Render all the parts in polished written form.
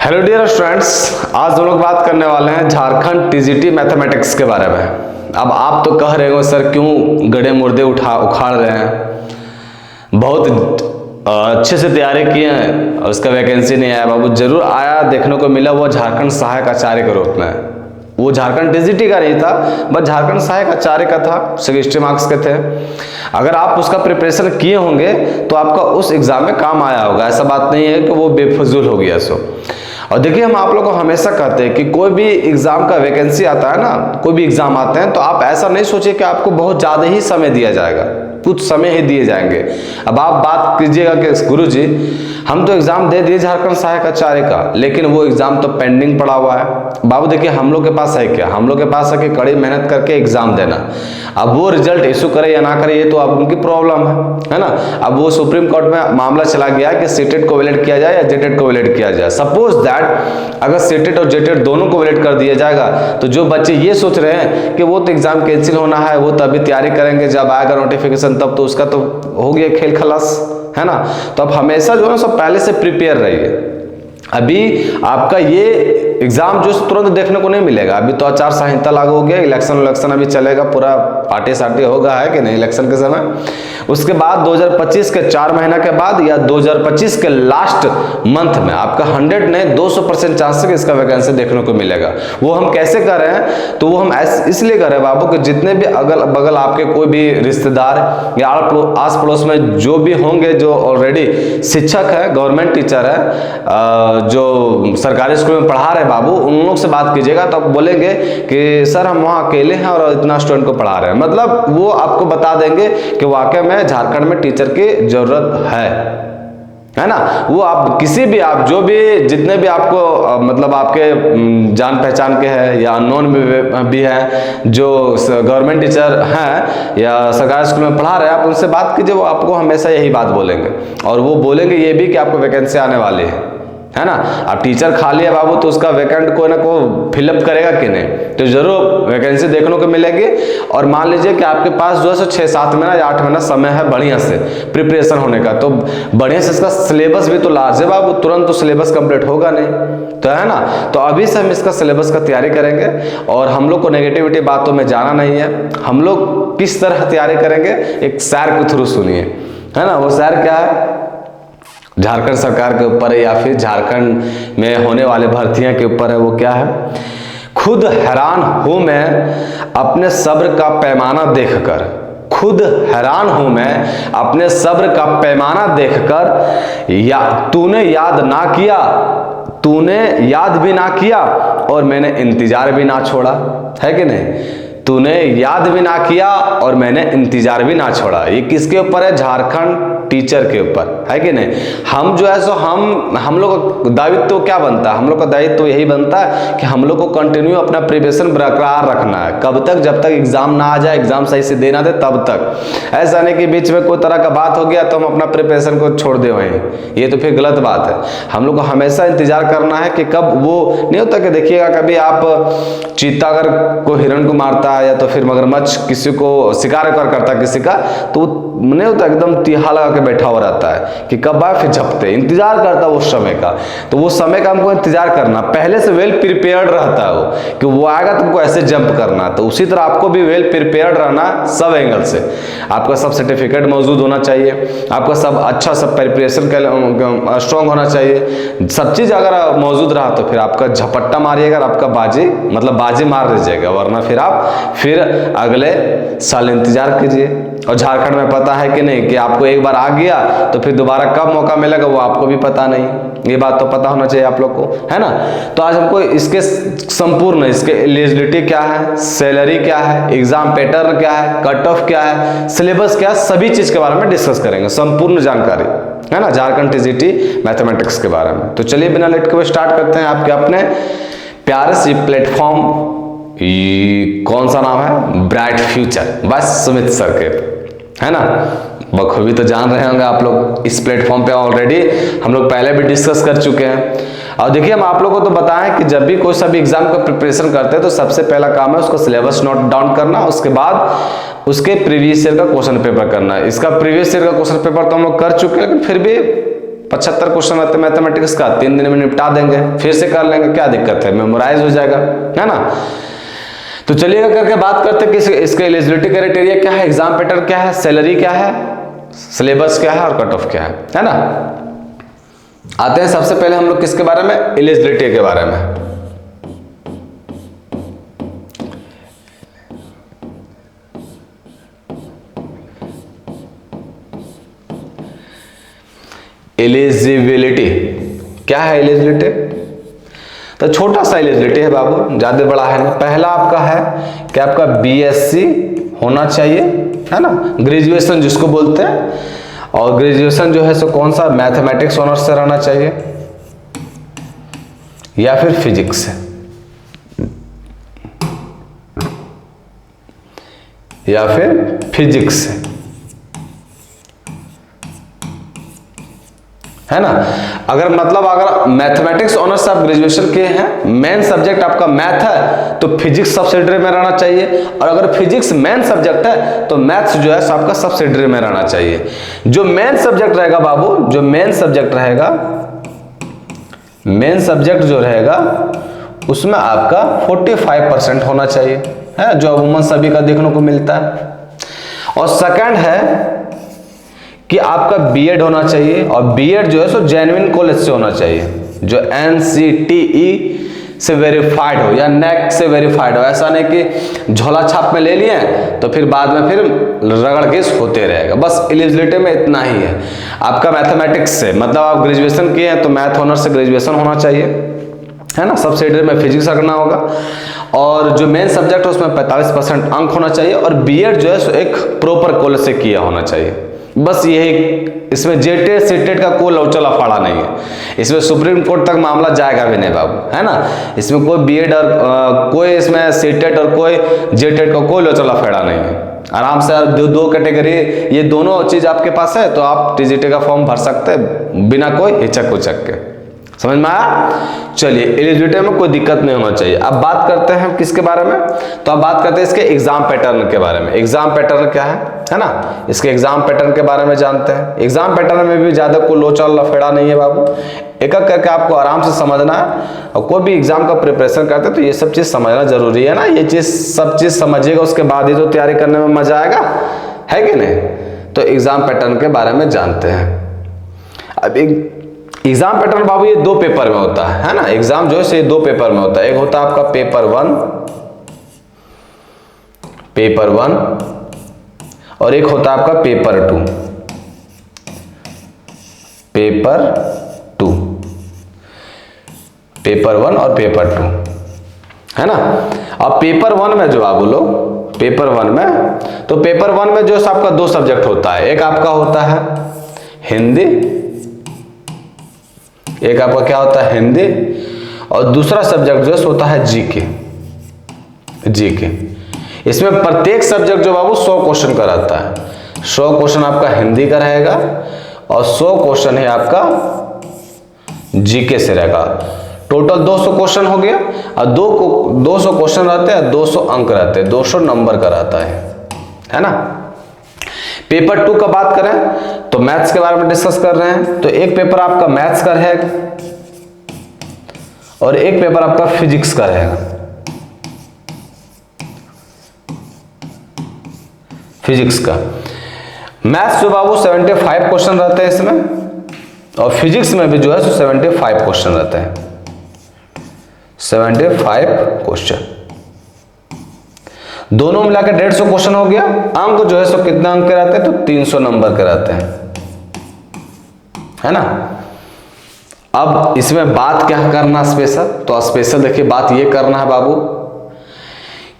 Hello dear students, आज हम लोग बात करने वाले हैं झारखंड टीजीटी मैथमेटिक्स के बारे में। अब आप तो कह रहे हो सर क्यों गड़े मुर्दे उखाड़ रहे हैं, बहुत अच्छे से तैयारी किए हैं और उसका वैकेंसी नहीं आया। बाबू जरूर आया, देखने को मिला, वो झारखंड सहायक आचार्य के रूप में। वो झारखंड टीजीटी का नहीं था, बस झारखंड सहायक आचार्य का था, 60 मार्क्स के थे। अगर आप उसका प्रिपरेशन किए होंगे तो आपका उस एग्जाम में काम आया होगा। ऐसा बात नहीं है कि वो बेफजूल हो गया सो। और देखिए, हम आप लोगों को हमेशा कहते हैं कि कोई भी एग्जाम का वैकेंसी आता है ना, कोई भी एग्जाम आते हैं तो आप ऐसा नहीं सोचिए कि आपको बहुत ज़्यादा ही समय दिया जाएगा, कुछ समय ही दिए जाएंगे। अब आप बात कीजिएगा कि गुरुजी हम तो एग्जाम दे दिए झारखंड सहायक आचार्य का, लेकिन वो एग्जाम तो पेंडिंग पड़ा हुआ है। बाबू देखिए, हम लोग के पास है क्या, हम लोग के पास है कि कड़ी मेहनत करके एग्जाम देना। अब वो रिजल्ट इशू करे या ना करे ये तो अब उनकी प्रॉब्लम है ना। अब वो सुप्रीम कोर्ट में मामला चला गया कि सीटेट को वैलिड किया जाए या जेटेट को वैलिड किया जाए। सपोज दैट अगर सीटेट और जेटेट दोनों को वैलिड कर दिया जाएगा तो जो बच्चे ये सोच रहे हैं कि वो तो एग्जाम कैंसिल होना है, वो तो अभी तैयारी करेंगे, जब आएगा नोटिफिकेशन तब तो उसका तो हो गया खेल खलास, है ना। तो अब हमेशा जो है सब पहले से प्रिपेयर रहिए। अभी आपका ये एग्जाम जो तुरंत देखने को नहीं मिलेगा, अभी तो आचार संहिता लागू हो गया, इलेक्शन अभी चलेगा, पूरा पार्टी सार्टी होगा, है कि नहीं, इलेक्शन के समय। उसके बाद 2025 के 4 महीना के बाद या 2025 के लास्ट मंथ में आपका 100 नहीं 200% चांस है कि इसका वैकेंसी देखने को मिलेगा। वो हम कैसे कर रहे हैं, तो वो हम इसलिए कर रहे हैं बाबू कि जितने भी अगल बगल आपके कोई भी रिश्तेदार या आस पड़ोस में जो भी होंगे जो ऑलरेडी शिक्षक है, गवर्नमेंट टीचर है, जो सरकारी स्कूल में पढ़ा रहे हैं बाबू, उन लोग से बात कीजिएगा तो आप बोलेंगे कि सर हम वहाँ अकेले हैं और इतना स्टूडेंट को पढ़ा रहे हैं। मतलब वो आपको बता देंगे कि वाकई में झारखंड में टीचर की जरूरत है ना। वो आप किसी भी आप जो भी जितने भी आपको मतलब आपके जान पहचान के हैं या अननोन भी हैं जो गवर्नमेंट टीचर हैं या सरकारी स्कूल में पढ़ा रहे हैं, आप उनसे बात कीजिए, वो आपको हमेशा यही बात बोलेंगे। और वो बोलेंगे ये भी कि आपको वैकेंसी आने वाली है ना। अब टीचर खाली है बाबू तो उसका वैकेंट कोई ना कोई फिलअप करेगा कि नहीं, तो जरूर वैकेंसी देखने को मिलेगी। और मान लीजिए कि आपके पास जो है 6-7 महीना या 8 महीना समय है बढ़िया से प्रिपरेशन होने का, तो बढ़िया से इसका सिलेबस भी तो लार्ज है बाबू, तुरंत तो सिलेबस कंप्लीट होगा नहीं, तो है ना। तो अभी से हम इसका सिलेबस का तैयारी करेंगे और हम लोग को नेगेटिविटी बातों में जाना नहीं है। हम लोग किस तरह तैयारी करेंगे, एक सैर के थ्रू सुनिए, है ना। वो सैर क्या है, झारखंड सरकार के ऊपर है या फिर झारखंड में होने वाले भर्तियां के ऊपर है। वो क्या है, खुद हैरान हूं मैं अपने सब्र का पैमाना देखकर, खुद हैरान हूं मैं अपने सब्र का पैमाना देखकर, या तूने याद ना किया, तूने याद भी ना किया और मैंने इंतजार भी ना छोड़ा, है कि नहीं। तूने याद भी ना किया और मैंने इंतजार भी ना छोड़ा। ये किसके ऊपर है, झारखंड टीचर के ऊपर, है कि नहीं। हम जो है सो हम लोग का दायित्व क्या बनता है, हम लोग का दायित्व यही बनता है कि हम लोग को कंटिन्यू अपना प्रिपरेशन बरकरार रखना है। कब तक, जब तक एग्जाम ना आ जाए, एग्जाम सही से देना दे तब तक। ऐसा नहीं कि बीच में कोई तरह का बात हो गया तो हम अपना प्रिपरेशन को छोड़ दे वहीं, ये तो फिर गलत बात है। हम लोग को हमेशा इंतजार करना है कि कब, वो नहीं होता कि देखिएगा कभी आप चीता अगर कोई हिरण को मारता है या तो फिर मगरमच्छ किसी को शिकार करता है किसी का, तो नहीं होता एकदम तिहा लगा के बैठा हुआ रहता है कि कब आए, फिर झपटे इंतजार करता है उस समय का। तो वो समय का हमको इंतजार करना, पहले से वेल प्रिपेयर्ड रहता है वो कि वो आएगा तुमको ऐसे जंप करना। तो उसी तरह आपको भी वेल प्रिपेयर्ड रहना सब एंगल से। आपका सब सर्टिफिकेट मौजूद होना चाहिए, आपका सब अच्छा सब प्रिपरेशन स्ट्रॉन्ग होना चाहिए। सब चीज अगर मौजूद रहा तो फिर आपका झपट्टा मारिएगा, आपका बाजी मतलब बाजी मार दीजिएगा, वरना फिर आप फिर अगले साल इंतजार कीजिए। और झारखंड में पता है कि नहीं कि आपको एक बार आ गया तो फिर दोबारा कब मौका मिलेगा वो आपको भी पता नहीं, ये बात तो पता होना चाहिए आप लोग को, है ना। तो आज हमको इसके संपूर्ण, इसके एलिजिबिलिटी क्या है, सैलरी क्या है, एग्जाम पैटर्न क्या है, कट ऑफ क्या है, सिलेबस क्या है, सभी चीज के बारे में डिस्कस करेंगे, संपूर्ण जानकारी, है ना, झारखंड टीजीटी मैथमेटिक्स के बारे में। तो चलिए बिना लेट के स्टार्ट करते हैं आपके अपने प्यारे से प्लेटफॉर्म, कौन सा नाम है, ब्राइट फ्यूचर, बस सुमित सर के, है ना। बखूबी तो जान रहे होंगे आप लोग, इस प्लेटफॉर्म पे ऑलरेडी हम लोग पहले भी डिस्कस कर चुके हैं। और देखिए, हम आप लोगों को तो बताएं कि जब भी कोई सा भी एग्जाम का प्रिपरेशन करते हैं तो सबसे पहला काम है उसको सिलेबस नोट डाउन करना, उसके बाद उसके प्रीवियस ईयर का क्वेश्चन पेपर करना। इसका प्रीवियस ईयर का क्वेश्चन पेपर तो हम लोग कर चुके हैं, लेकिन फिर भी 75 क्वेश्चन रहते मैथमेटिक्स का, 3 दिन में निपटा देंगे, फिर से कर लेंगे, क्या दिक्कत है, मेमोराइज हो जाएगा, है ना। तो चलिएगा करके बात करते हैं कि इसके एलिजिबिलिटी क्राइटेरिया क्या है, एग्जाम पैटर्न क्या है, सैलरी क्या है, सिलेबस क्या है और कट ऑफ क्या है ना। आते हैं सबसे पहले हम लोग किसके बारे में, एलिजिबिलिटी के बारे में। एलिजिबिलिटी क्या है, एलिजिबिलिटी तो छोटा सा एलिजिबिलिटी है बाबू, ज्यादा बड़ा है नहीं। पहला आपका है कि आपका बीएससी होना चाहिए, है ना, ग्रेजुएशन जिसको बोलते हैं, और ग्रेजुएशन जो है सो कौन सा, मैथमेटिक्स ऑनर्स से रहना चाहिए या फिर फिजिक्स से, या फिर फिजिक्स से, है ना। अगर मतलब अगर मैथमेटिक्स ऑनर्स से आप ग्रेजुएशन किए हैं, मेन सब्जेक्ट आपका मैथ है तो फिजिक्स सब्सिडरी में रहना चाहिए, और अगर फिजिक्स मेन सब्जेक्ट है तो मैथ्स जो है सो आपका सब्सिडरी में रहना चाहिए। जो मेन सब्जेक्ट रहेगा बाबू, जो मेन सब्जेक्ट रहेगा, मेन सब्जेक्ट जो रहेगा उसमें आपका 45% होना चाहिए, है, जो अमूमन सभी का देखने को मिलता है। और सेकंड है कि आपका बीएड होना चाहिए, और बीएड जो है सो जेन्युइन कॉलेज से होना चाहिए, जो NCTE से वेरीफाइड हो या नेक से वेरीफाइड हो। ऐसा नहीं कि झोला छाप में ले लिए तो फिर बाद में फिर रगड़ केस होते रहेगा। बस एलिजिबिलिटी में इतना ही है, आपका मैथमेटिक्स से मतलब आप ग्रेजुएशन किए हैं तो मैथ ऑनर्स से ग्रेजुएशन होना चाहिए, है ना, सब्सिडरी में फिजिक्स रखना होगा, और जो मेन सब्जेक्ट है उसमें 45% अंक होना चाहिए, और बीएड जो है सो एक प्रॉपर कॉलेज से किया होना चाहिए। बस यही, इसमें जेटेड सीटेड का कोई लौचल अफाड़ा नहीं है, इसमें सुप्रीम कोर्ट तक मामला जाएगा भी नहीं बाबू, है ना। इसमें कोई बीएड और कोई इसमें सीटेड और कोई जेटेड का कोई लौचल अफाड़ा नहीं है। आराम से दो कैटेगरी, ये दोनों चीज आपके पास है तो आप टीजीटी का फॉर्म भर सकते हैं बिना कोई हिचक उचक के, समझ में आया। चलिए, एलिजिबिलिटी में कोई दिक्कत नहीं होना चाहिए। अब बात करते हैं किसके बारे में, तो अब बात करते हैं इसके एग्जाम पैटर्न के बारे में। एग्जाम पैटर्न क्या है ना, इसके एग्जाम पैटर्न के बारे में जानते हैं। एग्जाम पैटर्न में भी ज्यादा कोई लोचल लफेड़ा नहीं है बाबू, एक एक करके आपको आराम से समझना है, और कोई भी एग्जाम का प्रिपरेशन करते हैं तो ये सब चीज समझना जरूरी है ना। ये चीज सब चीज समझिएगा, उसके बाद ही तो तैयारी करने में मजा आएगा, है कि नहीं। तो एग्जाम पैटर्न के बारे में जानते हैं। अब एग्जाम पैटर्न बाबू ये 2 पेपर में होता है ना। एग्जाम जो है 2 पेपर में होता है, एक होता है आपका पेपर 1 और एक होता है आपका पेपर 2। पेपर 1 और पेपर 2, है ना। अब पेपर 1 में जो आप बोलो, पेपर 1 में, तो पेपर 1 में जो है आपका 2 सब्जेक्ट होता है, एक आपका होता है हिंदी, एक आपका क्या होता है हिंदी, और दूसरा सब्जेक्ट जो है होता है जीके। इसमें प्रत्येक सब्जेक्ट जो बाबू 100 क्वेश्चन का रहता है। 100 क्वेश्चन आपका हिंदी का रहेगा और 100 क्वेश्चन है आपका जीके से रहेगा। टोटल 200 क्वेश्चन हो गया, और 200 क्वेश्चन रहते हैं, 200 अंक रहते हैं, 200 नंबर का रहता है ना। पेपर 2 का बात करें तो मैथ्स के बारे में डिस्कस कर रहे हैं, तो एक पेपर आपका मैथ्स का रहेगा और एक पेपर आपका फिजिक्स का रहेगा। फिजिक्स का मैथ्स जो बाबू 75 क्वेश्चन रहते हैं इसमें, और फिजिक्स में भी जो है 75 क्वेश्चन रहते हैं। 75 क्वेश्चन, दोनों मिलाकर 150 क्वेश्चन हो गया। अंक जो है सो कितना अंक के रहते हैं, तो 300 नंबर के रहते हैं, है ना। अब इसमें बात क्या करना स्पेशल, तो स्पेशल देखिए बात ये करना है बाबू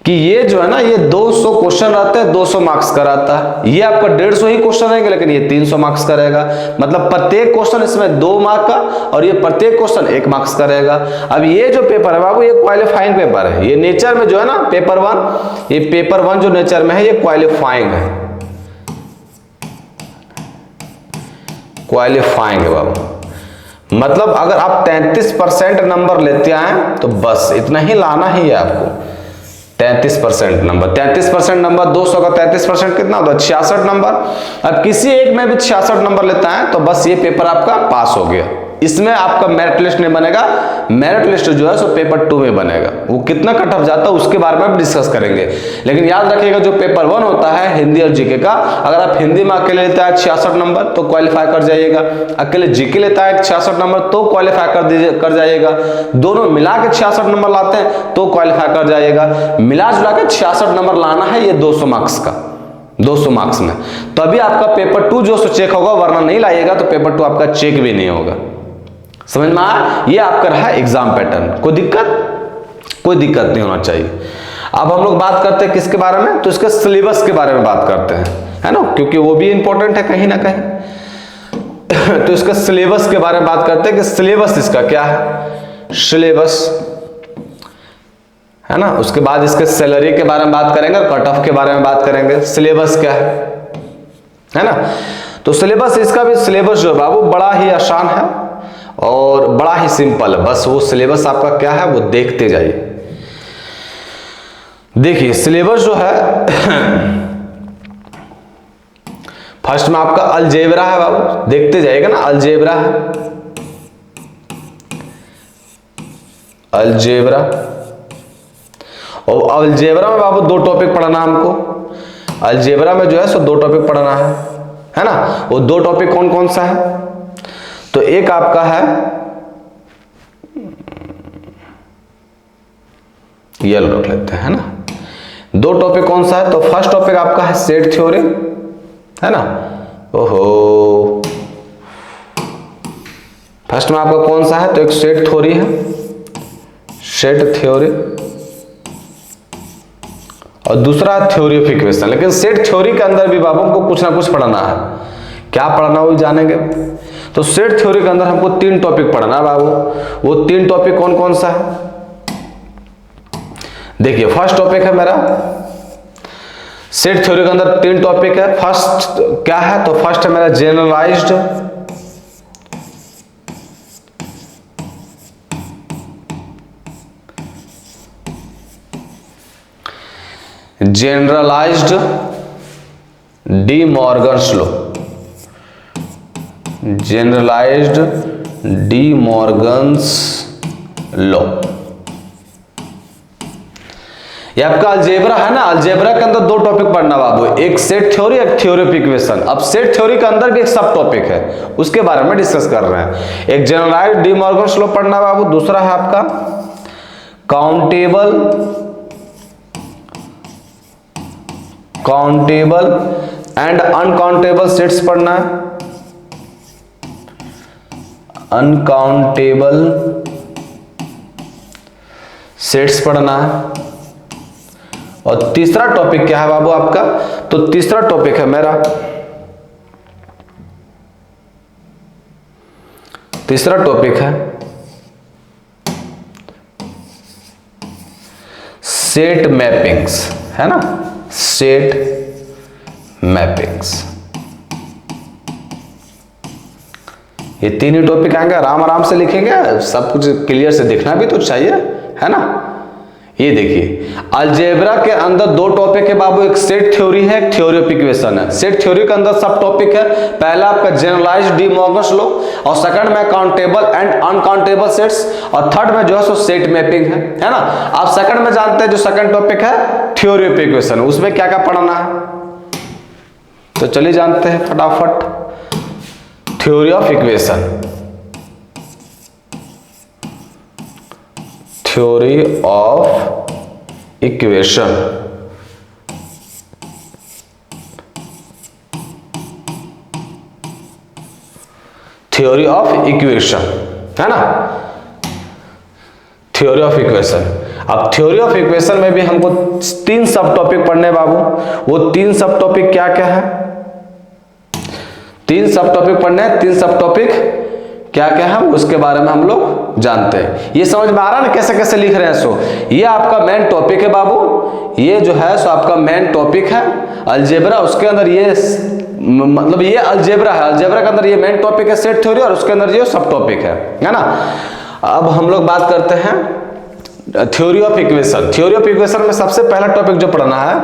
कि ये जो है ना, ये 200 क्वेश्चन रहते हैं, 200 मार्क्स का रहता है। ये आपका 150 ही क्वेश्चन रहेंगे, लेकिन ये 300 मार्क्स का रहेगा। मतलब प्रत्येक क्वेश्चन इसमें 2 मार्क का, और ये प्रत्येक क्वेश्चन 1 मार्क्स का रहेगा। अब ये जो पेपर है बाबू, ये क्वालिफाइंग पेपर है। ये नेचर में जो है ना पेपर 1, ये पेपर 1 जो नेचर में है ये क्वालिफाइंग है, क्वालिफाइंग है बाबू। मतलब अगर आप 33% नंबर लेते आए तो बस इतना ही लाना ही है आपको, 33% नंबर। 33% नंबर 200 का 33% कितना होता है? 66 नंबर। अब किसी एक में भी 66 नंबर लेता है तो बस ये पेपर आपका पास हो गया। इसमें आपका मेरिट लिस्ट नहीं बनेगा, मेरिट लिस्ट जो है सो पेपर 2 में बनेगा। वो कितना कट ऑफ जाता है उसके बारे में हम डिस्कस करेंगे। लेकिन याद रखिएगा जो पेपर 1 होता है हिंदी और जीके का, अगर आप हिंदी में अकेले लेता है 66 नंबर तो क्वालिफाई कर जाइएगा, अकेले जीके लेता है 66 नंबर तो क्वालिफाई कर जाइएगा, दोनों मिला के 66 नंबर लाते हैं तो क्वालिफाई कर जाइएगा। मिला जुला के 66 नंबर लाना है ये 200 मार्क्स का, 200 मार्क्स में, तभी आपका पेपर 2 जो सो चेक होगा, वरना नहीं लाइएगा तो पेपर 2 आपका चेक भी नहीं होगा। समझ में आया? ये आपका रहा एग्जाम पैटर्न। कोई दिक्कत नहीं होना चाहिए। अब हम लोग बात करते हैं किसके बारे में? तो इसके सिलेबस के बारे में बात करते हैं, है ना, क्योंकि वो भी इंपॉर्टेंट है कहीं ना कहीं। तो इसका सिलेबस के बारे में बात करते हैं कि सिलेबस इसका क्या है, सिलेबस, है ना। उसके बाद इसके सैलरी के बारे में बात करेंगे और कट ऑफ के बारे में बात करेंगे। सिलेबस क्या है ना। तो सिलेबस, इसका भी सिलेबस जो है बाबू बड़ा ही आसान है और बड़ा ही सिंपल है। बस वो सिलेबस आपका क्या है वो देखते जाइए। देखिए सिलेबस जो है फर्स्ट में आपका अलजेब्रा है बाबू, देखते जाइएगा ना। अलजेब्रा है, अलजेब्रा, और अलजेब्रा में बाबू 2 टॉपिक पढ़ना हमको। अलजेब्रा में जो है सो 2 टॉपिक पढ़ना है ना। वो 2 टॉपिक कौन कौन सा है? तो एक आपका है, ये रख लेते हैं, है ना। 2 टॉपिक कौन सा है? तो फर्स्ट टॉपिक आपका है सेट थ्योरी, है ना। ओहो, फर्स्ट में आपका कौन सा है? तो एक सेट थ्योरी है, सेट थ्योरी, और दूसरा है थ्योरी ऑफ इक्वेशन। लेकिन सेट थ्योरी के अंदर भी बाबू हमको कुछ ना कुछ पढ़ना है। क्या पढ़ना वो जानेंगे। तो सेट थ्योरी के अंदर हमको 3 टॉपिक पढ़ना है बाबू। वो 3 टॉपिक कौन कौन सा है? देखिए फर्स्ट टॉपिक है मेरा, सेट थ्योरी के अंदर 3 टॉपिक है। फर्स्ट क्या है? तो फर्स्ट है मेरा generalised, generalised de Morgan's law, generalised de Morgan's law. ये आपका अलजेब्रा है ना। अलजेब्रा के अंदर 2 टॉपिक पढ़ना बाबू, एक सेट थ्योरी, एक थ्योरी ऑफ इक्वेशन। अब सेट थ्योरी के अंदर भी एक सब टॉपिक है, उसके बारे में डिस्कस कर रहे हैं। एक जनरलाइज्ड डी मॉर्गन्स लॉ पढ़ना बाबू, दूसरा है आपका काउंटेबल एंड अनकाउंटेबल सेट्स पढ़ना है, अनकाउंटेबल सेट्स पढ़ना है। और तीसरा टॉपिक क्या है बाबू आपका? तो तीसरा टॉपिक है मेरा, तीसरा टॉपिक है सेट मैपिंग्स, है ना, सेट मैपिंग्स। ये 3 ही टॉपिक आएंगे, आराम से लिखेंगे, सब कुछ क्लियर से दिखना भी तो चाहिए, है ना। ये देखिए अलजेब्रा के अंदर 2 टॉपिक है बाबू, एक सेट थ्योरी है, एक थ्योरी ऑफ इक्वेशन है। सेट थ्योरी के अंदर सब टॉपिक है, पहला आपका जनरलाइज्ड डी मॉर्गन्स लॉ, और सेकंड में काउंटेबल एंड अनकाउंटेबल सेट्स, और थर्ड में जो है सो सेट मैपिंग है ना। आप सेकंड में जानते हैं जो सेकंड टॉपिक है थ्योरी ऑफ इक्वेशन, उसमें क्या क्या पढ़ना है तो चलिए जानते हैं फटाफट। Theory of equation, theory of equation, theory of equation, है ना, थ्योरी ऑफ इक्वेशन। अब थ्योरी ऑफ इक्वेशन में भी हमको 3 सब टॉपिक पढ़ने बाबू। वो 3 सब टॉपिक क्या क्या है? 3 सब टॉपिक पढ़ने हैं। 3 सब टॉपिक क्या क्या है उसके बारे में हम लोग जानते हैं। ये समझ में आ रहा है ना कैसे कैसे लिख रहे हैं? सो ये आपका मेन टॉपिक है बाबू, ये जो है सो आपका मेन टॉपिक है अलजेब्रा। उसके अंदर ये मतलब ये अलजेब्रा है, अलजेब्रा के अंदर ये मेन टॉपिक है सेट थ्योरी, और उसके अंदर ये सब टॉपिक है ना। अब हम लोग बात करते हैं theory of equation. Theory of equation में सबसे पहला टॉपिक जो पढ़ना है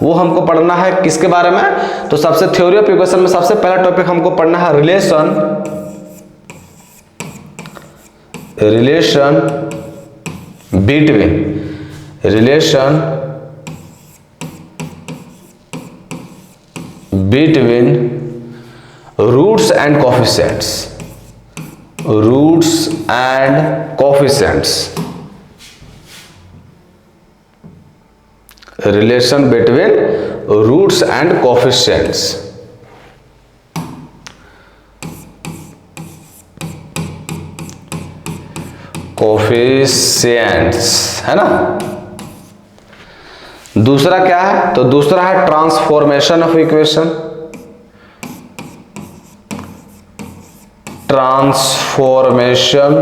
वो हमको पढ़ना है किसके बारे में, तो सबसे थ्योरी ऑफ इक्वेशन में सबसे पहला टॉपिक हमको पढ़ना है relation between roots and coefficients, relation between roots and coefficients. है ना। दूसरा क्या है, तो दूसरा है transformation of equation, transformation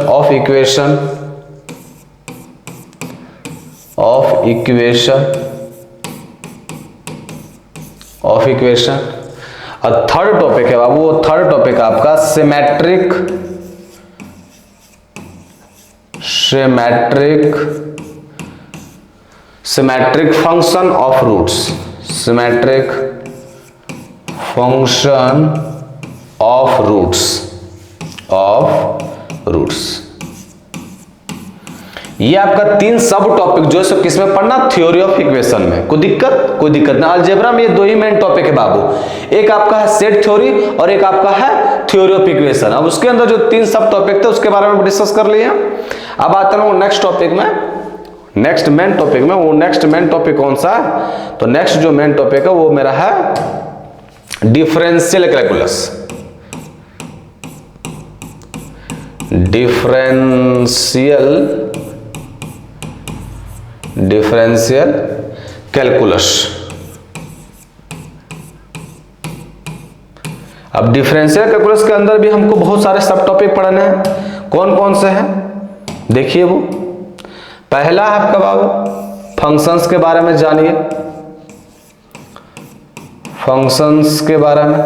of equation और थर्ड टॉपिक है बाबू, वो थर्ड टॉपिक आपका symmetric function of roots, symmetric function of roots. ये आपका 3 सब टॉपिक जो है किसमें पढ़ना, थ्योरी ऑफ इक्वेशन में। कोई दिक्कत ना। अलजेब्रा में ये 2 ही मेन टॉपिक है बाबू, एक आपका है सेट थ्योरी और एक आपका है थ्योरी ऑफ इक्वेशन। अब उसके अंदर जो 3 सब टॉपिक थे उसके बारे में डिस्कस कर लिए। अब आता हूं नेक्स्ट टॉपिक में, नेक्स्ट मेन टॉपिक में। वो नेक्स्ट मेन टॉपिक कौन सा है, तो नेक्स्ट जो मेन टॉपिक है वो मेरा है डिफरेंशियल कैलकुलस। Differential calculus. अब डिफरेंशियल कैलकुलस के अंदर भी हमको बहुत सारे सब टॉपिक पढ़ने हैं। कौन कौन से हैं देखिए। वो पहला है आपका बाबू फंक्शंस के बारे में जानिए, फंक्शंस के बारे में,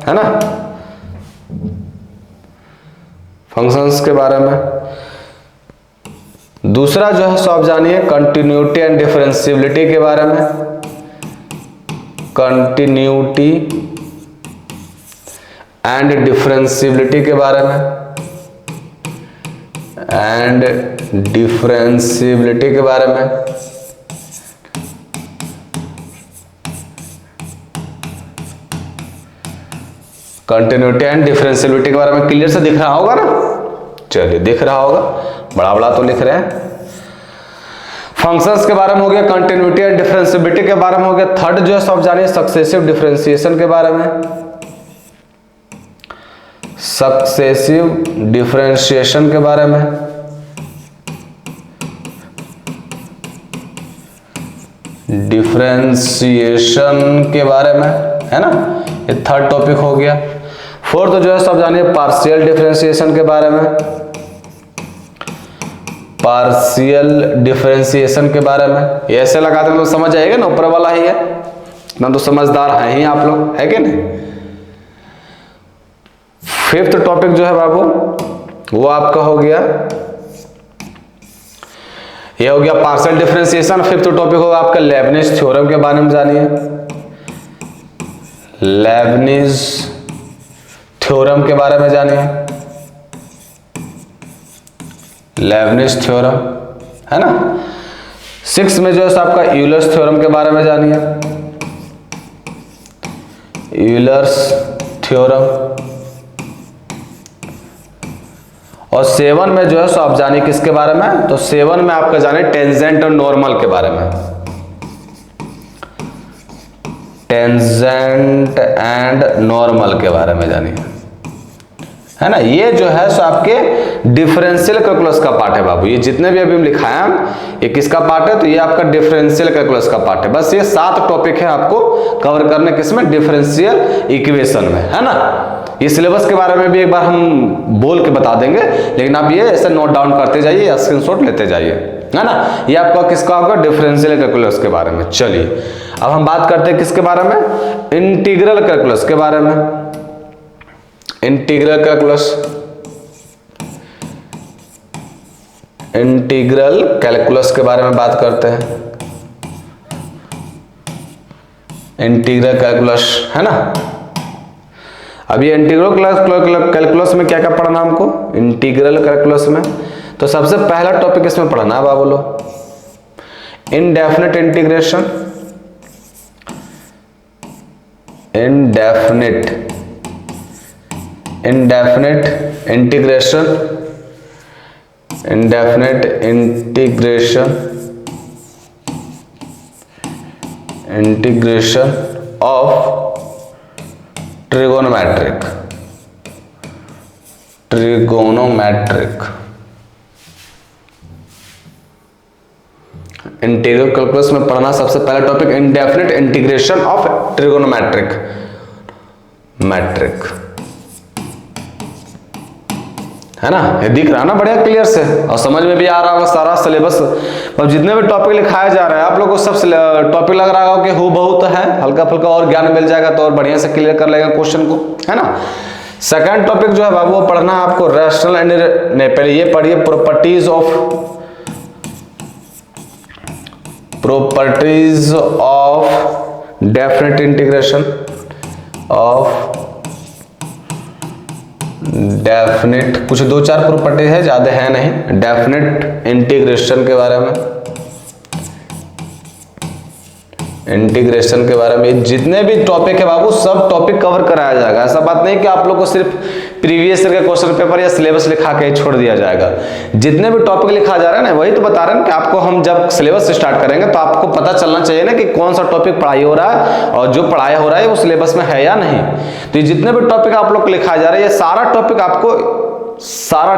है ना, फंक्शंस के बारे में। दूसरा जो है सो आप जानिए कंटिन्यूटी एंड डिफरेंशिएबिलिटी के बारे में, कंटिन्यूटी एंड डिफरेंशिएबिलिटी के बारे में, कंटिन्यूटी एंड डिफरेंशिएबिलिटी के बारे में क्लियर से दिख रहा होगा ना, चलिए दिख रहा होगा, बड़ा बड़ा तो लिख रहे हैं। फंक्शंस के बारे में हो गया, कंटिन्यूटी एंड डिफरेंशिएबिलिटी के बारे में हो गया। थर्ड जो है सब जानिए सक्सेसिव डिफरेंशिएशन के बारे में, सक्सेसिव डिफरेंशिएशन के बारे में, डिफरेंशिएशन के बारे में, है ना, ये थर्ड टॉपिक हो गया। फोर्थ जो है सब जानिए पार्शियल डिफरेंशिएशन के बारे में, पार्शियल डिफरेंशिएशन के बारे में। ये ऐसे लगाते हैं तो समझ आएगा ना, ऊपर वाला ही है ना, तो समझदार हैं ही आप लोग, है कि नहीं। फिफ्थ टॉपिक जो है बाबू वो आपका हो गया, ये हो गया पार्शियल डिफरेंशिएशन। फिफ्थ टॉपिक होगा आपका लेबनिज थ्योरम के बारे में जानिए, लेबनिज थ्योरम के बारे में जानिए, लेबनिज थ्योरम, है ना। सिक्स में जो है आपका यूलर्स थ्योरम के बारे में जानिए, यूलर्स थ्योरम। और 7 में जो है सो आप जानिए किसके बारे में, तो 7 में आपका जानिए टेंजेंट और नॉर्मल के बारे में, टेंजेंट एंड नॉर्मल के बारे में जानिए, है ना। ये जो है सो आपके डिफरेंशियल कैलकुलस का पार्ट है बाबू। ये जितने भी अभी हम लिखाए हैं ये किसका पार्ट है, तो ये आपका डिफरेंशियल कैलकुलस का पार्ट है। बस ये 7 टॉपिक है आपको कवर करने किसमें, डिफरेंशियल इक्वेशन में, है ना। ये सिलेबस के बारे में भी एक बार हम बोल के बता देंगे, लेकिन आप ये ऐसे नोट डाउन करते जाइए या स्क्रीनशॉट लेते जाइए, है ना। ये आपका किसका होगा, डिफरेंशियल कैलकुलस के बारे में। चलिए अब हम बात करते हैं किसके बारे में, इंटीग्रल कैलकुलस के बारे में। इंटीग्रल कैलकुलस, इंटीग्रल कैलकुलस के बारे में बात करते हैं। इंटीग्रल कैलकुलस है ना। अब ये इंटीग्रल कैलकुलस में क्या क्या पढ़ना हमको, इंटीग्रल कैलकुलस में तो सबसे पहला टॉपिक इसमें पढ़ना है बाबू लोग, indefinite integration. Indefinite integration, indefinite integration of trigonometric integral calculus में पढ़ना सबसे पहला topic indefinite integration of trigonometric है ना। ये दिख रहा है ना बढ़िया क्लियर से, और समझ में भी आ रहा होगा सारा सिलेबस। अब जितने भी टॉपिक लिखाया जा रहा है आप लोग को सब टॉपिक लग रहा होगा कि हु बहुत है, हल्का फुल्का और ज्ञान मिल जाएगा तो और बढ़िया से क्लियर कर लेगा क्वेश्चन को, है ना। सेकंड टॉपिक जो है बाबू वो पढ़ना है आपको रैशनल एंड, नहीं पहले ये पढ़िए properties of definite integration of definite, कुछ दो चार प्रॉपर्टी है, ज्यादा है नहीं, डेफिनेट इंटीग्रेशन के बारे में, इंटीग्रेशन के बारे में जितने भी टॉपिक है बाबू सब टॉपिक कवर कराया जाएगा। ऐसा बात नहीं कि आप लोग को सिर्फ प्रीवियस ईयर का क्वेश्चन पेपर या सिलेबस लिखा के छोड़ दिया जाएगा। जितने भी टॉपिक लिखा जा रहा है ना वही तो बता रहे हैं कि आपको हम जब सिलेबस स्टार्ट करेंगे तो आपको पता चलना चाहिए ना कि कौन सा टॉपिक पढ़ाई हो रहा है और जो पढ़ाई हो रहा है वो सिलेबस में है या नहीं। तो ये जितने भी टॉपिक आप लोग को लिखा जा रहा है ये सारा टॉपिक आपको सारा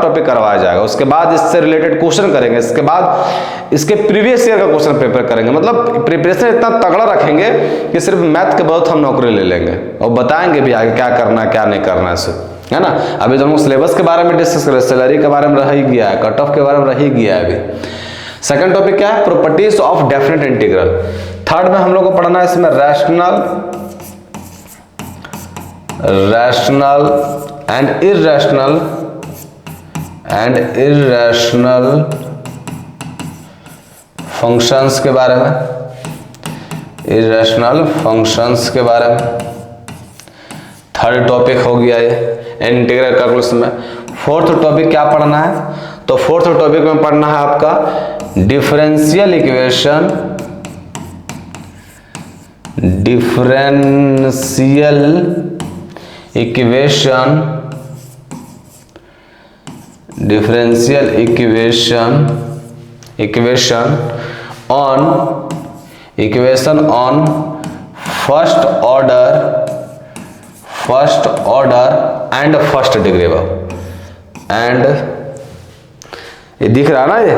टॉपिक करवाया जाएगा। उसके बाद इससे रिलेटेड क्वेश्चन करेंगे, इसके बाद इसके प्रीवियस ईयर का क्वेश्चन पेपर करेंगे। मतलब प्रिपरेशन इतना तगड़ा रखेंगे कि सिर्फ मैथ के बहुत हम नौकरी ले लेंगे और बताएंगे भी आगे क्या करना है क्या नहीं करना है ना। अभी तो हम सिलेबस के बारे में डिस्कस करें, सैलरी के बारे में रह ही गया है, कट ऑफ के बारे में रह ही गया है। अभी सेकंड टॉपिक क्या है, properties of definite integral. Third में हम लोग को पढ़ना है इसमें रैशनल एंड इर्रेशनल फंक्शंस के बारे में, इर्रेशनल फंक्शंस के बारे में थर्ड टॉपिक हो गया ये इंटीग्रल कैलकुलस में। फोर्थ टॉपिक क्या पढ़ना है, तो फोर्थ टॉपिक में पढ़ना है आपका differential equation, equation on first order and first degree and ये दिख रहा ना ये,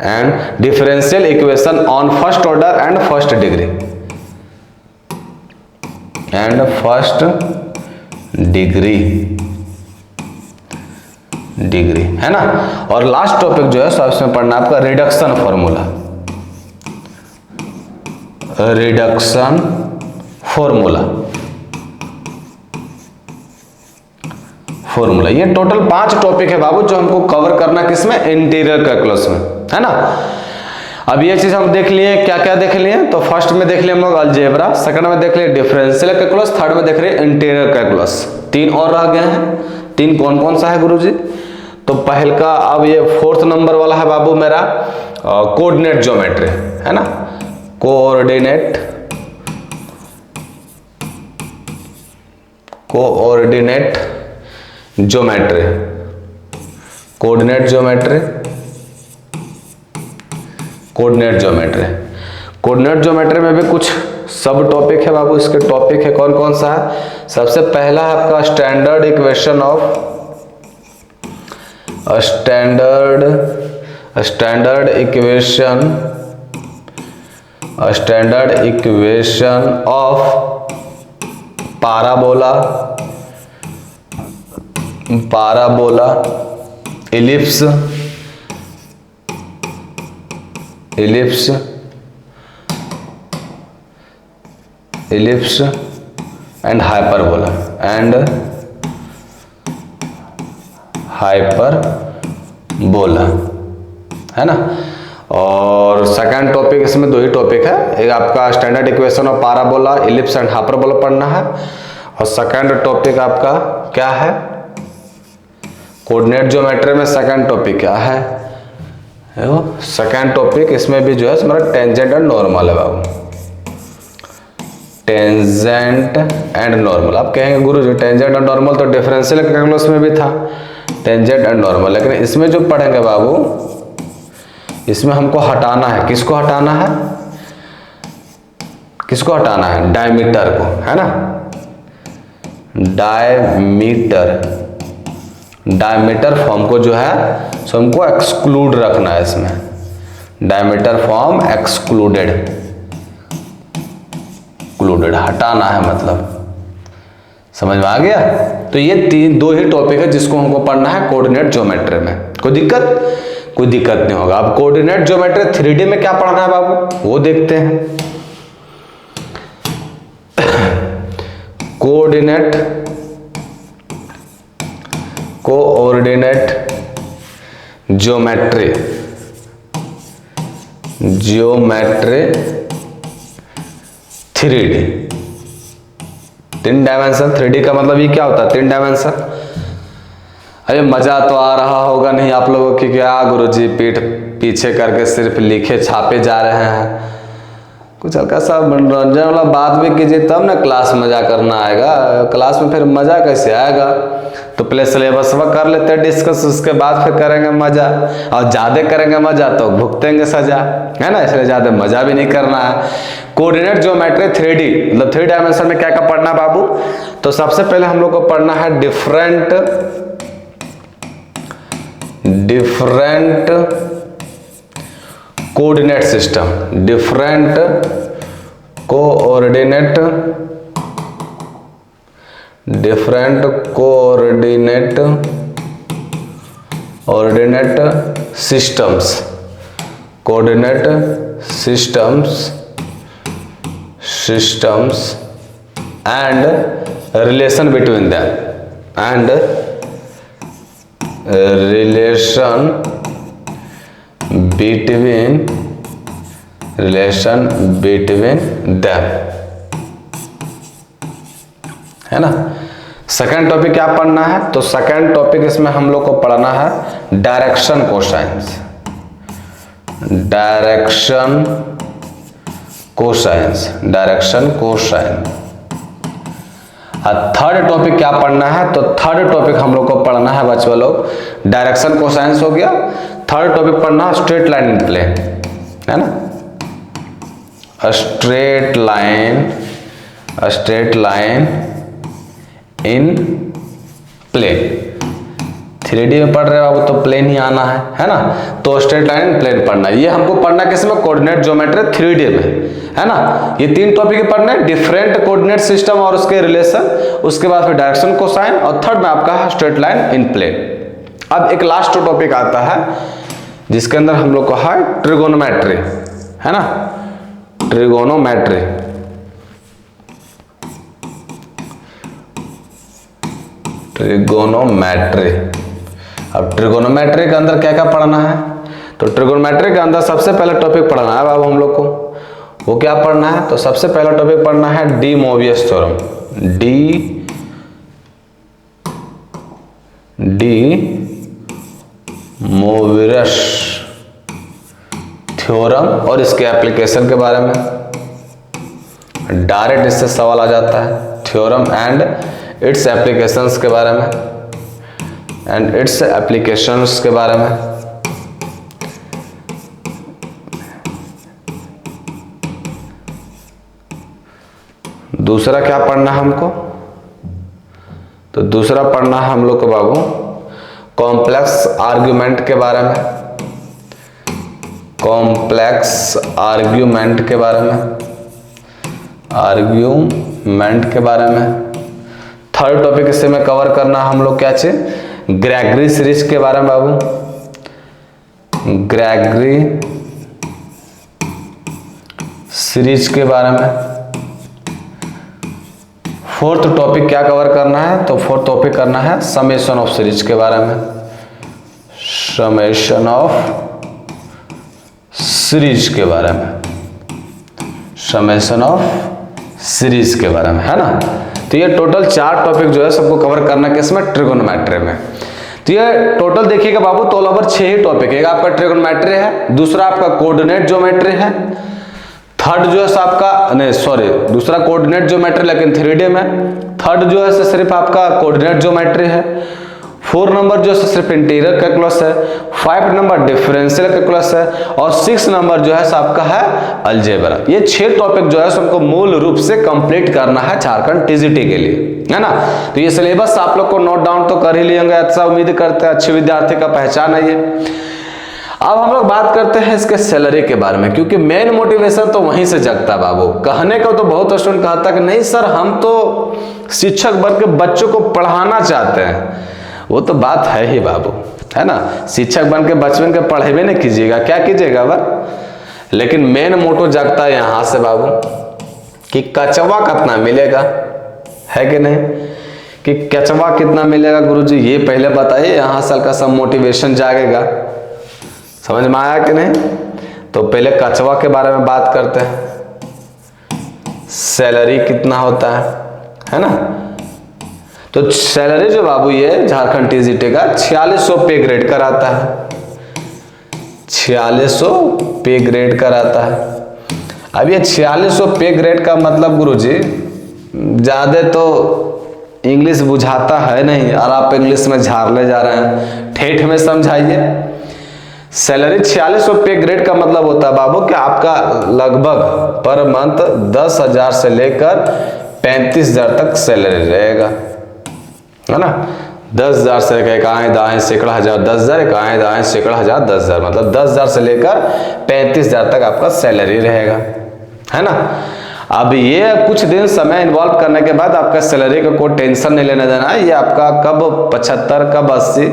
and differential equation on first order and first degree है ना। और लास्ट टॉपिक जो है सो इसमें पढ़ना आपका रिडक्शन फॉर्मूला। ये टोटल 5 टॉपिक है बाबू जो हमको कवर करना किसमें, इंटीग्रल कैलकुलस में, है ना। अब ये चीज हम देख लिए, क्या क्या देख लिए, तो फर्स्ट में देख लिए हम लोग अलजेब्रा, सेकंड में देख लिए डिफरेंशियल कैलकुलस, थर्ड में देख रहे इंटीग्रल कैलकुलस। 3 और रह गए हैं। 3 कौन कौन सा है गुरुजी, तो पहल का अब ये 4th नंबर वाला है बाबू मेरा कोऑर्डिनेट ज्योमेट्री, है ना। कोऑर्डिनेट ज्योमेट्री में भी कुछ सब टॉपिक है बाबू। इसके टॉपिक है कौन कौन सा है, सबसे पहला है आपका standard equation of parabola, ellipse and hyperbola hyperbola, है ना। और सेकंड टॉपिक, इसमें दो ही टॉपिक है, एक आपका standard equation of parabola, ellipse and hyperbola पढ़ना है, और सेकंड टॉपिक आपका क्या है, कोऑर्डिनेट ज्योमेट्री में सेकंड टॉपिक क्या है, सेकंड टॉपिक इसमें भी जो है हमारा टेंजेंट एंड नॉर्मल है बाबू, टेंजेंट एंड नॉर्मल। आप कहेंगे गुरुजी टेंजेंट और नॉर्मल तो डिफरेंशियल कैलकुलस में भी था, टेंजेंट एंड नॉर्मल, लेकिन इसमें जो पढ़ेंगे बाबू, इसमें हमको हटाना है, किसको हटाना है, किसको हटाना है, डायमीटर को, है ना, डायमीटर, डायमीटर फॉर्म को जो है सो हमको एक्सक्लूड रखना है इसमें, डायमीटर फॉर्म एक्सक्लूडेड, एक्सक्लूडेड हटाना है, मतलब समझ में आ गया। तो ये दो ही टॉपिक है जिसको हमको पढ़ना है कोऑर्डिनेट ज्योमेट्री में। कोई दिक्कत नहीं होगा। अब कोऑर्डिनेट ज्योमेट्री 3D में क्या पढ़ना है बाबू, वो देखते हैं। Coordinate geometry 3D, 3 dimension. 3D का मतलब ये क्या होता है, 3 डायमेंशन। अरे मजा तो आ रहा होगा नहीं आप लोगों की, क्या गुरुजी पीठ पीछे करके सिर्फ लिखे छापे जा रहे हैं, कुछ हल्का सा मनोरंजन वाला बात भी कीजिए, तब ना क्लास मजा करना आएगा। क्लास में फिर मजा कैसे आएगा, तो पहले सिलेबस में कर लेते हैं डिस्कस, उसके बाद फिर करेंगे मजा, और ज्यादा करेंगे मजा तो भुगतेंगे सजा, है ना, इसलिए ज्यादा मजा भी नहीं करना है। कोऑर्डिनेट ज्योमेट्री 3D मतलब 3 डायमेंशन में क्या क्या पढ़ना बाबू, तो सबसे पहले हम लोग को पढ़ना है different coordinate system, different coordinate systems, coordinate systems and relation between them, and relation between them, है ना। सेकंड टॉपिक क्या पढ़ना है, तो सेकंड टॉपिक इसमें हम लोग को पढ़ना है डायरेक्शन कोसाइंस, थर्ड टॉपिक क्या पढ़ना है, तो थर्ड टॉपिक हम लोग को पढ़ना है बच्चों लोग, डायरेक्शन कोसाइंस हो गया। थर्ड टॉपिक पढ़ना है स्ट्रेट लाइन इन प्लेन, है ना, straight line in plane. 3D में पढ़ रहे हो बाबू तो प्लेन ही आना है ना, तो स्ट्रेट लाइन इन प्लेन पढ़ना है। ये हमको पढ़ना किसमें, कोऑर्डिनेट ज्योमेट्री 3D में, है ना। ये 3 टॉपिक पढ़ने, डिफरेंट कोऑर्डिनेट सिस्टम और उसके रिलेशन, उसके बाद फिर डायरेक्शन कोसाइन, और थर्ड में आपका है स्ट्रेट लाइन इन प्लेन। अब एक लास्ट टॉपिक आता है जिसके अंदर हम लोग को है ट्रिगोनोमेट्री, है ना, ट्रिगोनोमेट्री। अब ट्रिगोनोमेट्री के अंदर क्या क्या पढ़ना है, तो ट्रिगोनोमेट्री के अंदर सबसे पहले टॉपिक पढ़ना है बाबू हम लोग को, वो क्या पढ़ना है, तो सबसे पहला टॉपिक पढ़ना है डी मोवियस थ्योरम, मोवियस थ्योरम और इसके एप्लीकेशन के बारे में डायरेक्ट इससे सवाल आ जाता है, थ्योरम एंड इट्स एप्लीकेशंस के बारे में, दूसरा क्या पढ़ना है हमको, तो दूसरा पढ़ना है हम लोग को बाबू कॉम्प्लेक्स आर्ग्यूमेंट के बारे में, आर्ग्यूमेंट के बारे में। थर्ड टॉपिक इससे में कवर करना हम लोग क्या चीज, ग्रेगरी सीरीज के बारे में बाबू, ग्रेगरी सीरीज के बारे में। फोर्थ टॉपिक क्या कवर करना है, तो फोर्थ टॉपिक करना है समेशन ऑफ सीरीज के बारे में, समेशन ऑफ सीरीज के बारे में, समेशन ऑफ सीरीज के बारे में, है ना। तो ये टोटल 4 टॉपिक जो है सबको कवर करना किसमें, ट्रिगोनोमेट्री में। तो ये टोटल देखिएगा बाबू तो ओवर 6 ही टॉपिक है। एक आपका ट्रिगोनोमेट्री है, दूसरा आपका कोऑर्डिनेट ज्योमेट्री है, थर्ड जो है आपका नहीं सॉरी दूसरा कोऑर्डिनेट ज्योमेट्री लेकिन 3D में, थर्ड जो है सिर्फ आपका कोऑर्डिनेट ज्योमेट्री है, 4 नंबर जो है सिर्फ इंटीरियर कैलकुलस है, 5 नंबर डिफरेंशियल कैलकुलस है और 6 नंबर जो है आपका है अलजेब्रा। ये 6 टॉपिक जो है सबको मूल रूप से कंप्लीट करना है झारखंड टीजीटी के लिए, है ना। तो ये सिलेबस आप लोग को नोट डाउन तो कर ही लेंगे, अच्छा उम्मीद करते हैं अच्छे विद्यार्थी का पहचान है ये। अब हम लोग बात करते हैं इसके सैलरी के बारे में, क्योंकि मेन मोटिवेशन तो वहीं से जगता है बाबू। कहने को तो बहुत स्टूडेंट कहता कि नहीं सर हम तो शिक्षक बन के बच्चों को पढ़ाना चाहते हैं, वो तो बात है ही बाबू, है ना। शिक्षक बन के बचपन के पढ़ेबे नहीं कीजिएगा, क्या कीजिएगा बा, लेकिन मेन मोटो जगता है यहाँ से बाबू कि कचवा कितना मिलेगा, है कि नहीं, कि कचवा कितना मिलेगा गुरुजी ये पहले बताइए, यहाँ से हल्का सा मोटिवेशन जागेगा। समझ में आया कि नहीं। तो पहले कचवा के बारे में बात करते हैं, सैलरी कितना होता है ना। तो सैलरी जो बाबू ये झारखंड टीजीटी का 4600 पे ग्रेड का आता है, 4600 पे ग्रेड का आता है। अब ये 4600 पे ग्रेड का मतलब गुरुजी ज्यादा तो इंग्लिश बुझाता है नहीं और आप इंग्लिश में झाड़ले जा रहे हैं, ठेठ में समझाइए। सैलरी 4600 पे ग्रेड का मतलब होता है बाबू कि आपका लगभग पर मंथ 10,000 से लेकर 35,000 तक सैलरी रहेगा, है ना। 10,000 से लेकर इकाएं दाएं सैकड़ा हजार 10,000, इकाएं दाएं सैकड़ा हजार 10,000, मतलब 10,000 से लेकर 35,000 तक आपका सैलरी रहेगा, है ना। अब ये कुछ दिन समय इन्वॉल्व करने के बाद आपका सैलरी का कोई टेंशन नहीं लेने देना है। ये आपका कब 75 कब 80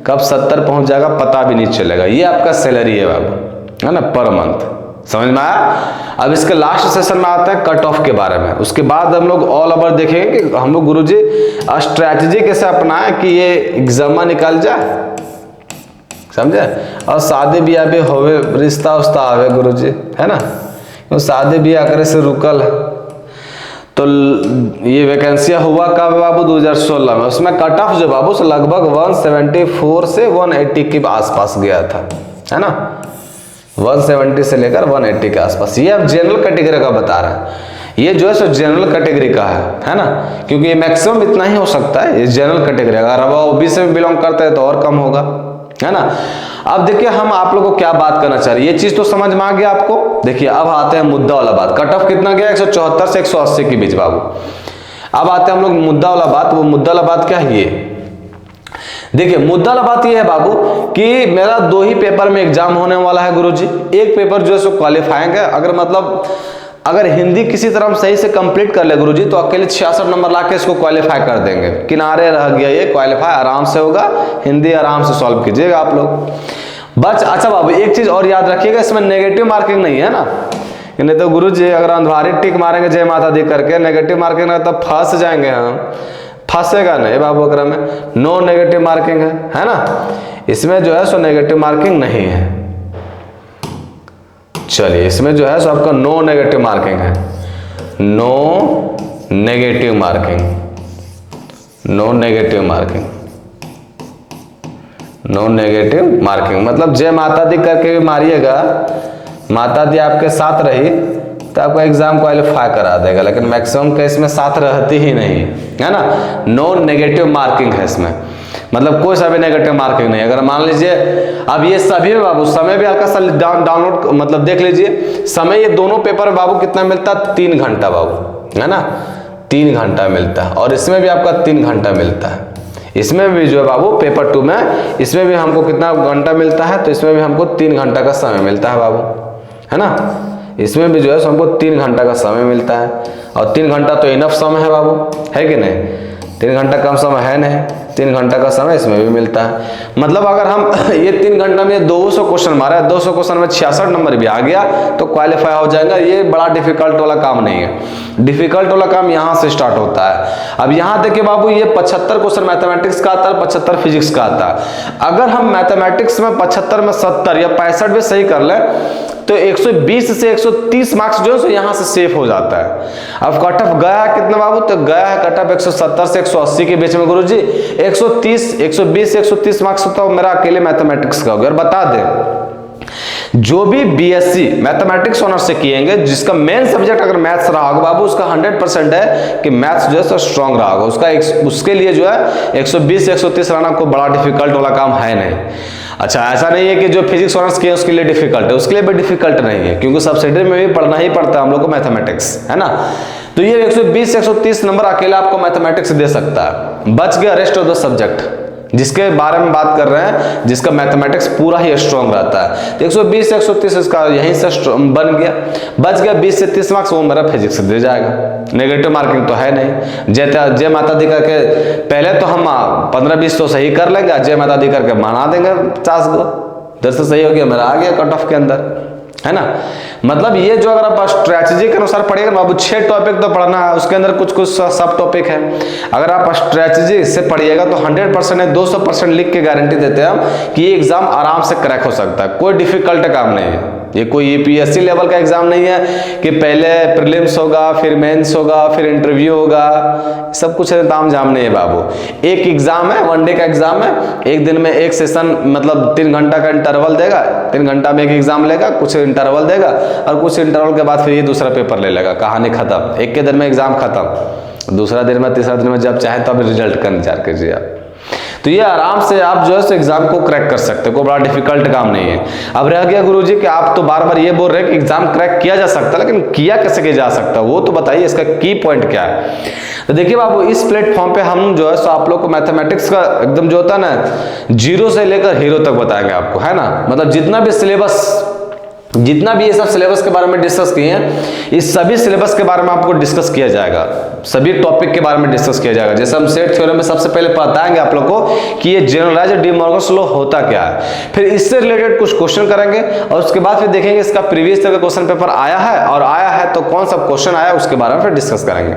कब 70 पहुंच जाएगा पता भी नहीं चलेगा। ये आपका सैलरी है बाबू, है ना, पर मंथ। समझ में आया। अब इसके लास्ट सेशन में आते हैं कट ऑफ के बारे में। उसके बाद हम लोग ऑल ओवर देखेंगे कि हम लोग गुरुजी स्ट्रैटेजी कैसे अपनाएं कि ये एग्जाम निकल जाए, समझे। और शादी ब्याह भी होवे, रिश्ता उस्ता आवे गुरुजी, है ना। तो शादी ब्याह करे से रुकल है। तो ये वैकेंसियाँ हुआ कब बाबू 2016 में। उसमें कट ऑफ जो बाबू से लगभग 174 से 180 के आसपास गया था, है ना। 170 से लेकर 180 के आसपास। ये अब जनरल कैटेगरी का बता रहे हैं, ये जो है सो जनरल कैटेगरी का है ना, क्योंकि ये मैक्सिमम इतना ही हो सकता है, ये जनरल कैटेगरी। अगर अब ओबीसी में बिलोंग करते हैं तो और कम होगा, है ना। अब देखिए हम आप लोगों को क्या बात करना चाह रहे हैं, ये चीज तो समझ में आ गया आपको। देखिए अब आते हैं मुद्दा वाला बात। कट ऑफ कितना गया 174 से 180 के बीच बाबू। अब आते हैं हम लोग मुद्दा वाला बात। वो मुद्दा वाला बात क्या है, ये देखिए मुद्दा वाला बात ये है बाबू कि मेरा 2 ही पेपर में एग्जाम होने वाला है गुरुजी। एक पेपर जो है सो क्वालिफाइंग है, अगर हिंदी किसी तरह हम सही से कंप्लीट कर ले गुरुजी तो अकेले 66 नंबर ला के इसको क्वालिफाई कर देंगे। किनारे रह गया ये, क्वालिफाई आराम से होगा, हिंदी आराम से सॉल्व कीजिएगा आप लोग बस। अच्छा बाबू एक चीज और याद रखिएगा, इसमें नेगेटिव मार्किंग नहीं है ना, नहीं तो गुरुजी अगर अंधवारी टिक मारेंगे जय माता दी करके नेगेटिव मार्किंग ना तब फंस जाएंगे हम। फंसेगा नहीं बाबू, अगर में नो नेगेटिव मार्किंग है ना। इसमें जो है सो नेगेटिव मार्किंग नहीं है। चलिए इसमें जो है सो आपका नो नेगेटिव मार्किंग है, no negative marking, no negative marking, no negative marking. मतलब जय माता दी करके भी मारिएगा, माता दी आपके साथ रही तो आपका एग्जाम क्वालिफाई करा देगा, लेकिन मैक्सिमम केस में साथ रहती ही नहीं है ना। नो नेगेटिव मार्किंग है इसमें, मतलब कोई सा भी नेगेटिव मार्किंग नहीं। अगर मान लीजिए अब ये सभी बाबू समय भी हल्का सा डाउनलोड मतलब देख लीजिए समय, ये दोनों पेपर में बाबू कितना मिलता है 3 घंटा बाबू, है ना, 3 घंटा मिलता है। और इसमें भी आपका 3 घंटा मिलता है। इसमें भी जो है बाबू पेपर 2 में इसमें भी हमको कितना घंटा मिलता है, तो इसमें भी हमको 3 घंटा का समय मिलता है बाबू, है ना। इसमें भी जो है हमको 3 घंटा का समय मिलता है। और 3 घंटा तो इनफ समय है बाबू, है कि नहीं, 3 घंटा कम समय है नहीं। 3 घंटा का समय इसमें भी मिलता है। मतलब अगर हम ये 3 घंटा में 200 क्वेश्चन मारा है, 200 क्वेश्चन में 66 नंबर भी आ गया तो क्वालिफाई हो जाएगा। ये बड़ा डिफिकल्ट वाला काम नहीं है, डिफिकल्ट वाला काम यहाँ से स्टार्ट होता है। अब यहाँ देखिए बाबू, ये 75 क्वेश्चन मैथमेटिक्स का आता है, 75 फिजिक्स का आता है। अगर हम मैथमेटिक्स में 75 में 70 या 65 भी सही कर ले तो 120 से 130 मार्क्स जो है यहाँ से सेफ हो जाता है। अब कट ऑफ गया है कितना बाबू, तो गया है कट ऑफ 170 से 180 के बीच में गुरुजी। 120 से 130 मार्क्स तो मेरा अकेले मैथमेटिक्स का हो गया। और बता दें, जो भी बीएससी मैथमेटिक्स ऑनर्स से किएंगे, जिसका मेन सब्जेक्ट अगर मैथ्स रहा होगा बाबू, उसका 100% है कि मैथ्स जो है सो स्ट्रांग रहा होगा। उसके लिए जो है 120 से 130 लाना कोई बड़ा डिफिकल्ट वाला काम है नहीं। अच्छा, ऐसा नहीं है कि जो फिजिक्स ऑनर्स किए उसके लिए डिफिकल्ट है, उसके लिए भी डिफिकल्ट नहीं है, क्योंकि सब्सिडरी में भी पढ़ना ही पड़ता है हम लोग को मैथमेटिक्स, है ना। तो ये 120 से 130 नंबर अकेला आपको मैथमेटिक्स दे सकता है। बच गया रेस्ट ऑफ द सब्जेक्ट जिसके बारे में बात कर रहे हैं, जिसका मैथमेटिक्स पूरा ही स्ट्रांग रहता है। तो 120 से 130 इसका यहीं से बन गया। बच गया 20 से 30 मार्क्स, वो मेरा फिजिक्स से दे जाएगा। नेगेटिव मार्किंग तो है नहीं। जय माता दी करके पहले तो हम 15-20 तो सही कर लेंगे, जय माता दी करके मना देंगे 50 को, 10 से सही हो गया, मेरा आ गया कट ऑफ के अंदर, है ना। मतलब ये जो अगर आप स्ट्रेटजी के अनुसार पढ़िएगा ना बाबू, 6 टॉपिक तो पढ़ना है, उसके अंदर कुछ कुछ सब टॉपिक है। अगर आप स्ट्रेटजी से पढ़िएगा तो 100% है, 200% लिख के गारंटी देते हैं हम कि ये एग्जाम आराम से क्रैक हो सकता है। कोई डिफिकल्ट काम नहीं है, ये कोई यूपीएससी लेवल का एग्जाम नहीं है कि पहले प्रीलिम्स होगा, फिर मेंस होगा, फिर इंटरव्यू होगा। सब कुछ ताम झाम नहीं है बाबू। एक एग्जाम है, 1 डे का एग्जाम है, एक दिन में एक सेशन, मतलब 3 घंटा का इंटरवल देगा, 3 घंटा में एक एग्जाम लेगा, कुछ इंटरवल देगा और कुछ इंटरवल के बाद फिर ये दूसरा पेपर ले लेगा, कहानी खत्म। एक के दिन में एग्जाम खत्म, दूसरा दिन में, तीसरा दिन में जब चाहे तब रिजल्ट का इंतजार कीजिए आप। तो ये आराम से आप जो है एग्जाम को क्रैक कर सकते हो, कोई बड़ा डिफिकल्ट काम नहीं है। अब रह गया गुरुजी कि आप तो बार बार ये बोल रहे हैं कि एग्जाम क्रैक किया जा सकता है, लेकिन किया कैसे किया जा सकता है वो तो बताइए, इसका की पॉइंट क्या है। तो देखिए बाबू, इस प्लेटफॉर्म पे हम जो है सो आप लोग को मैथमेटिक्स का एकदम जो होता है ना, 0 से लेकर हीरो तक बताएंगे आपको, है ना। मतलब जितना भी ये सब सिलेबस के बारे में डिस्कस किए हैं, इस सभी सिलेबस के बारे में आपको डिस्कस किया जाएगा, सभी टॉपिक के बारे में डिस्कस किया जाएगा। जैसे हम सेट थ्योरम में सबसे पहले बताएंगे आप लोग को कि ये जनरलाइज्ड डी मॉर्गन्स लॉ होता क्या है, फिर इससे रिलेटेड कुछ क्वेश्चन करेंगे और उसके बाद फिर देखेंगे इसका प्रीवियस ईयर का क्वेश्चन पेपर आया है, और आया है तो कौन सा क्वेश्चन आया उसके बारे में फिर डिस्कस करेंगे।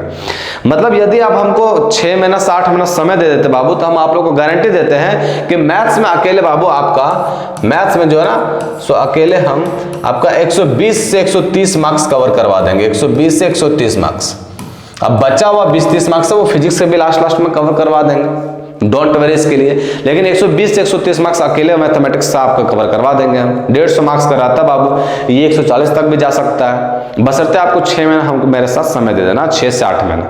मतलब यदि आप हमको 6 महीना से 8 महीना समय दे देते बाबू, तो हम आप लोग को गारंटी देते हैं कि मैथ्स में अकेले बाबू आपका, मैथ्स में जो है ना सो अकेले हम आपका 120 से 130 मार्क्स कवर करवा देंगे, 120 से 130 मार्क्स। अब बचा हुआ 20-30 मार्क्स है वो फिजिक्स से भी लास्ट में कवर करवा देंगे, डोंट वरी इसके लिए। लेकिन 120 से 130 मार्क्स अकेले मैथमेटिक्स से आपको कवर करवा देंगे हम। 150 मार्क्स का रहता बाबू, ये 140 तक भी जा सकता है, बशर्ते आपको 6 महीना हमको मेरे साथ समय दे देना, 6 से 8 महीना।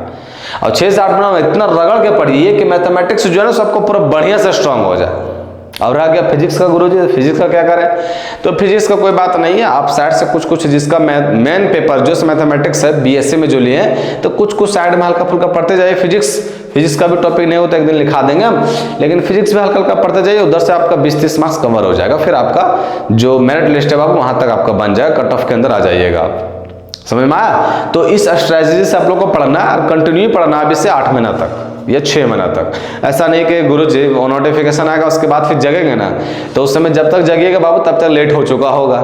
और 6 से 8 महीना में इतना रगड़ के पढ़िए कि मैथमेटिक्स जो है ना सबको पूरा बढ़िया से स्ट्रांग हो जाए। और आ गया फिजिक्स का गुरुजी, फिजिक्स का क्या करें, तो फिजिक्स का कोई बात नहीं है, आप साइड से कुछ जिसका मेन पेपर जो मैथमेटिक्स है बीएससी में जो लिए हैं, तो कुछ साइड में हल्का फुल्का पढ़ते जाइए। फिजिक्स का भी टॉपिक नहीं होता, एक दिन लिखा देंगे हम, लेकिन फिजिक्स में हल्का पढ़ते जाइए, उधर से आपका 20-30 मार्क्स कवर हो जाएगा। फिर आपका जो मेरिट लिस्ट है बाबू वहां तक आपका बन जाएगा, कट ऑफ के अंदर आ जाइएगा आप, समझ में आया। तो इस स्ट्रेटजी से आप लोग को पढ़ना है और कंटिन्यू पढ़ना है अभी से 8 महीना तक या 6 महीना तक। ऐसा नहीं कि गुरुजी वो नोटिफिकेशन आएगा उसके बाद फिर जगेंगे ना, तो उस समय जब तक जगिएगा बाबू तब तक लेट हो चुका होगा।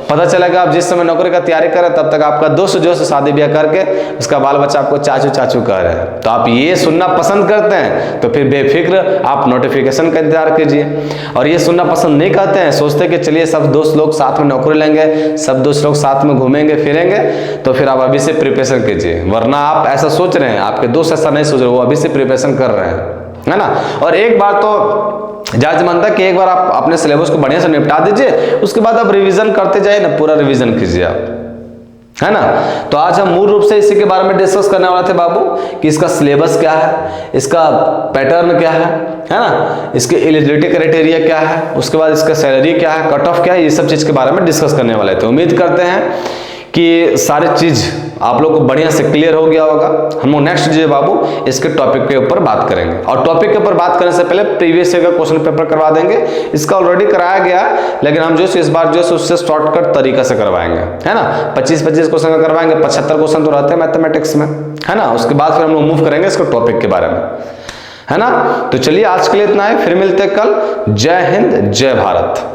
पता चलेगा आप जिस समय नौकरी का तैयारी करें तब तक आपका दोस्त जो है शादी ब्याह करके उसका बाल बच्चा आपको चाचू चाचू कह रहे हैं। तो आप ये सुनना पसंद करते हैं तो फिर बेफिक्र आप नोटिफिकेशन का इंतजार कीजिए। और ये सुनना पसंद नहीं करते हैं, सोचते कि चलिए सब दोस्त लोग साथ में नौकरी लेंगे, सब दोस्त लोग साथ में घूमेंगे फिरेंगे, तो फिर आप अभी से प्रिपरेशन कीजिए। वरना आप ऐसा सोच रहे हैं, आपके दोस्त ऐसा नहीं सोच रहे, वो अभी से प्रिपरेशन कर रहे हैं, है ना। और एक बार तो जायज मानता कि एक बार आप अपने सिलेबस को बढ़िया से निपटा दीजिए, उसके बाद आप रिवीजन करते जाइए ना, पूरा रिवीजन कीजिए आप, है ना। तो आज हम मूल रूप से इसी के बारे में डिस्कस करने वाले थे बाबू कि इसका सिलेबस क्या है, इसका पैटर्न क्या है ना, इसके एलिजिबिलिटी क्राइटेरिया क्या है, उसके बाद इसका सैलरी क्या है, कट ऑफ क्या है, ये सब चीज के बारे में डिस्कस करने वाले थे। उम्मीद करते हैं कि सारी चीज आप लोग को बढ़िया से क्लियर हो गया होगा। हम लोग नेक्स्ट जो बाबू इसके टॉपिक के ऊपर बात करेंगे, और टॉपिक के ऊपर बात करने से पहले प्रीवियस ईयर का क्वेश्चन पेपर करवा देंगे। इसका ऑलरेडी कराया गया है, लेकिन हम जो है इस बार जो है उससे शॉर्टकट तरीका से करवाएंगे, है ना। 25-25 क्वेश्चन का करवाएंगे, 75 क्वेश्चन तो रहते हैं मैथमेटिक्स में, है ना। उसके बाद फिर हम लोग मूव करेंगे इसके टॉपिक के बारे में। है ना। तो चलिए आज के लिए इतना है, फिर मिलते हैं कल। जय हिंद, जय भारत।